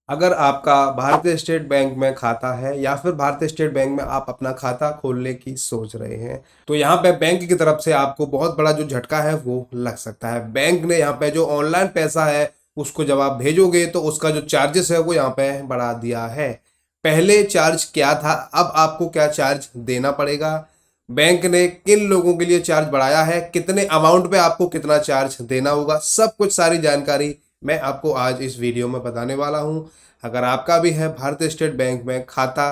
अगर आपका भारतीय स्टेट बैंक में खाता है या फिर भारतीय स्टेट बैंक में आप अपना खाता खोलने की सोच रहे हैं, तो यहाँ पे बैंक की तरफ से आपको बहुत बड़ा जो झटका है वो लग सकता है। बैंक ने यहाँ पे जो ऑनलाइन पैसा है उसको जब आप भेजोगे तो उसका जो चार्जेस है वो यहाँ पे बढ़ा दिया है। पहले चार्ज क्या था, अब आपको क्या चार्ज देना पड़ेगा, बैंक ने किन लोगों के लिए चार्ज बढ़ाया है, कितने अमाउंट पे आपको कितना चार्ज देना होगा, सब कुछ सारी जानकारी मैं आपको आज इस वीडियो में बताने वाला हूं। अगर आपका भी है भारतीय स्टेट बैंक में खाता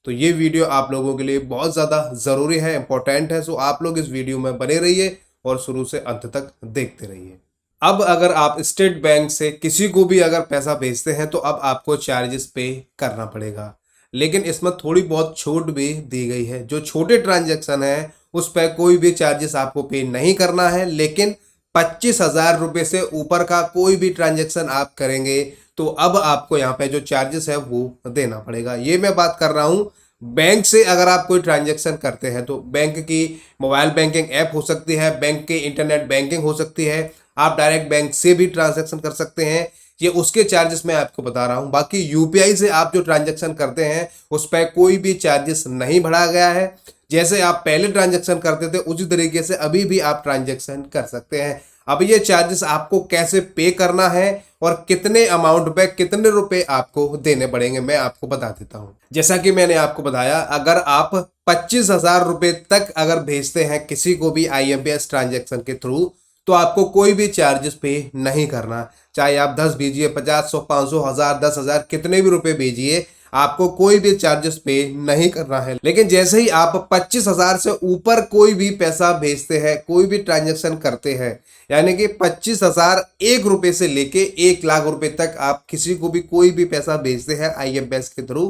तो ये वीडियो आप लोगों के लिए बहुत ज़्यादा ज़रूरी है, इंपॉर्टेंट है। सो आप लोग इस वीडियो में बने रहिए और शुरू से अंत तक देखते रहिए। अब अगर आप स्टेट बैंक से किसी को भी अगर पैसा भेजते हैं तो अब आपको चार्जेस पे करना पड़ेगा, लेकिन इसमें थोड़ी बहुत छूट भी दी गई है। जो छोटे ट्रांजैक्शन है उस पर कोई भी चार्जेस आपको पे नहीं करना है, लेकिन 25,000 रुपये से ऊपर का कोई भी ट्रांजैक्शन आप करेंगे तो अब आपको यहाँ पे जो चार्जेस है वो देना पड़ेगा। ये मैं बात कर रहा हूँ बैंक से। अगर आप कोई ट्रांजैक्शन करते हैं तो बैंक की मोबाइल बैंकिंग ऐप हो सकती है, बैंक की इंटरनेट बैंकिंग हो सकती है, आप डायरेक्ट बैंक से भी ट्रांजैक्शन कर सकते हैं। ये उसके चार्जेस मैं आपको बता रहा हूँ। बाकी यूपीआई से आप जो ट्रांजैक्शन करते हैं उस पर कोई भी चार्जेस नहीं बढ़ा गया है। जैसे आप पहले ट्रांजैक्शन करते थे उसी तरीके से अभी भी आप ट्रांजैक्शन कर सकते हैं। अब ये चार्जेस आपको कैसे पे करना है और कितने अमाउंट पे कितने रुपए आपको देने पड़ेंगे मैं आपको बता देता हूँ। जैसा कि मैंने आपको बताया, अगर आप 25,000 रुपये तक अगर भेजते हैं किसी को भी आईएमपीएस ट्रांजैक्शन के थ्रू तो आपको कोई भी चार्जेस पे नहीं करना। चाहे आप 10 भेजिए, 50, 100, 500, 1000, 10,000, कितने भी रुपए भेजिए, आपको कोई भी चार्जेस पे नहीं करना है। लेकिन जैसे ही आप 25,000 से ऊपर कोई भी पैसा भेजते हैं, कोई भी ट्रांजैक्शन करते हैं, यानी कि 25,001 रुपये से लेके 1,00,000 रुपये तक आप किसी को भी कोई भी पैसा भेजते हैं आईएमपीएस के थ्रू,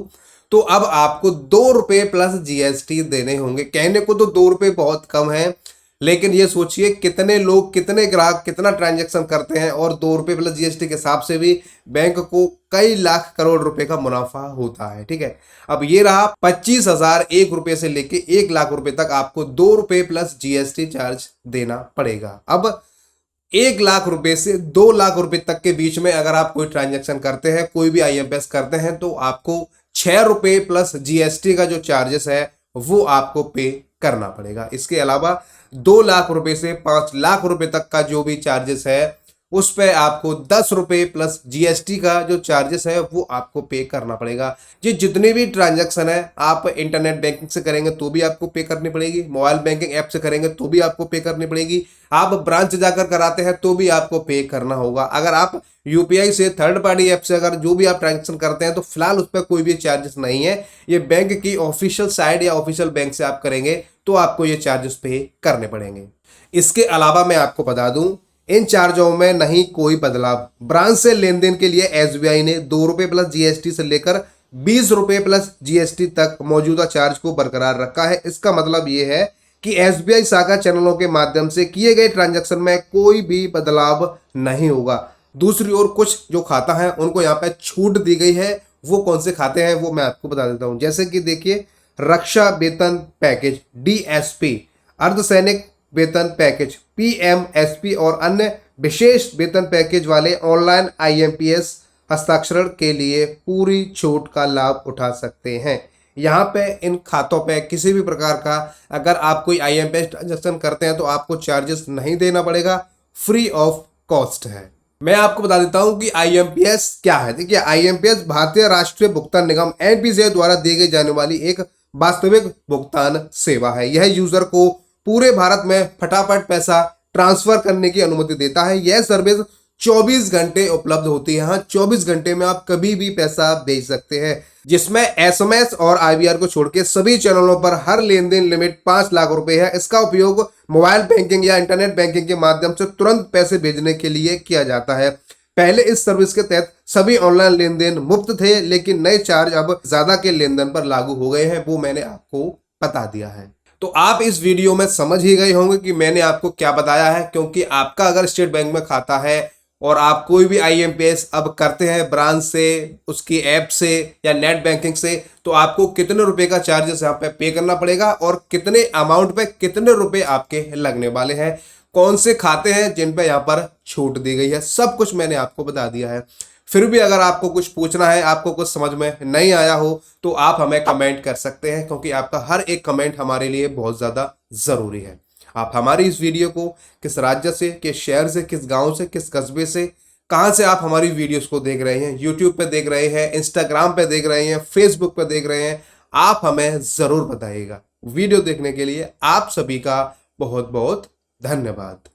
तो अब आपको 2 रुपये प्लस जीएसटी देने होंगे। कहने को तो 2 रुपये बहुत कम है, लेकिन ये सोचिए कितने लोग, कितने ग्राहक कितना ट्रांजैक्शन करते हैं और 2 रुपये प्लस जीएसटी के हिसाब से भी बैंक को कई लाख करोड़ रुपए का मुनाफा होता है। ठीक है, अब ये रहा 25,001 रुपये से लेके 1,00,000 रुपए तक आपको 2 रुपये प्लस जीएसटी चार्ज देना पड़ेगा। अब 1,00,000 रुपए से 2,00,000 रुपए तक के बीच में अगर आप कोई ट्रांजैक्शन करते हैं, कोई भी आईएमपीएस करते हैं, तो आपको 6 रुपये प्लस जीएसटी का जो चार्जेस है वो आपको पे करना पड़ेगा। इसके अलावा 2,00,000 रुपए से 5,00,000 रुपए तक का जो भी चार्जेस है उस पे आपको 10 रुपये प्लस जीएसटी का जो चार्जेस है वो आपको पे करना पड़ेगा। ये जितने भी ट्रांजैक्शन है आप इंटरनेट बैंकिंग से करेंगे तो भी आपको पे करनी पड़ेगी, मोबाइल बैंकिंग ऐप से करेंगे तो भी आपको पे करनी पड़ेगी, आप ब्रांच जाकर कराते हैं तो भी आपको पे करना होगा। अगर आप यूपीआई से, थर्ड पार्टी ऐप से अगर जो भी आप ट्रांजेक्शन करते हैं तो फिलहाल उस पर कोई भी चार्जेस नहीं है। ये बैंक की ऑफिशियल साइट या ऑफिशियल बैंक से आप करेंगे तो आपको ये चार्जेस पे करने पड़ेंगे। इसके अलावा मैं आपको बता दूं, इन चार्जों में नहीं कोई बदलाव। ब्रांच से लेन देन के लिए एसबीआई ने 2 रुपये प्लस जीएसटी से लेकर 20 रुपये प्लस जीएसटी तक मौजूदा चार्ज को बरकरार रखा है। इसका मतलब ये है कि एसबीआई शाखा चैनलों के माध्यम से किए गए ट्रांजैक्शन में कोई भी बदलाव नहीं होगा। दूसरी ओर कुछ जो खाता है उनको यहाँ पे छूट दी गई है। वो कौन से खाते हैं वो मैं आपको बता देता हूँ। जैसे कि देखिए, रक्षा वेतन पैकेज डीएसपी, अर्धसैनिक वेतन पैकेज पीएमएसपी और अन्य विशेष वेतन पैकेज वाले ऑनलाइन आईएमपीएस हस्ताक्षरण के लिए पूरी छूट का लाभ उठा सकते हैं। यहाँ पे इन खातों पे किसी भी प्रकार का अगर आप कोई आईएमपीएस ट्रांजेक्शन करते हैं तो आपको चार्जेस नहीं देना पड़ेगा, फ्री ऑफ कॉस्ट है। मैं आपको बता देता हूं कि आईएमपीएस क्या है। देखिए, आईएमपीएस भारतीय राष्ट्रीय भुगतान निगम एनपीसीआई द्वारा दी गई जाने वाली एक वास्तविक भुगतान सेवा है। यह यूजर को पूरे भारत में फटाफट पैसा ट्रांसफर करने की अनुमति देता है। यह सर्विस 24 घंटे उपलब्ध होती है। हाँ, 24 घंटे में आप कभी भी पैसा भेज सकते हैं, जिसमें एसएमएस और आईवीआर को छोड़ के सभी चैनलों पर हर लेन देन लिमिट 5,00,000 रुपए है। इसका उपयोग मोबाइल बैंकिंग या इंटरनेट बैंकिंग के माध्यम से तुरंत पैसे भेजने के लिए किया जाता है। पहले इस सर्विस के तहत सभी ऑनलाइन लेन देन मुफ्त थे, लेकिन नए चार्ज अब ज्यादा के लेन देन पर लागू हो गए हैं। वो मैंने आपको बता दिया है। तो आप इस वीडियो में समझ ही गए होंगे कि मैंने आपको क्या बताया है, क्योंकि आपका अगर स्टेट बैंक में खाता है और आप कोई भी आईएमपीएस अब करते हैं ब्रांच से, उसकी ऐप से या नेट बैंकिंग से, तो आपको कितने रुपए का चार्जेस यहाँ पे करना पड़ेगा और कितने अमाउंट पे कितने रुपए आपके लगने वाले हैं, कौन से खाते हैं जिन पे यहाँ पर छूट दी गई है, सब कुछ मैंने आपको बता दिया है। फिर भी अगर आपको कुछ पूछना है, आपको कुछ समझ में नहीं आया हो, तो आप हमें कमेंट कर सकते हैं, क्योंकि आपका हर एक कमेंट हमारे लिए बहुत ज़्यादा ज़रूरी है। आप हमारी इस वीडियो को किस राज्य से, किस शहर से, किस गांव से, किस कस्बे से, कहाँ से आप हमारी वीडियोस को देख रहे हैं, यूट्यूब पे देख रहे हैं, इंस्टाग्राम पे देख रहे हैं, फेसबुक पे देख रहे हैं, आप हमें ज़रूर बताइएगा। वीडियो देखने के लिए आप सभी का बहुत बहुत धन्यवाद।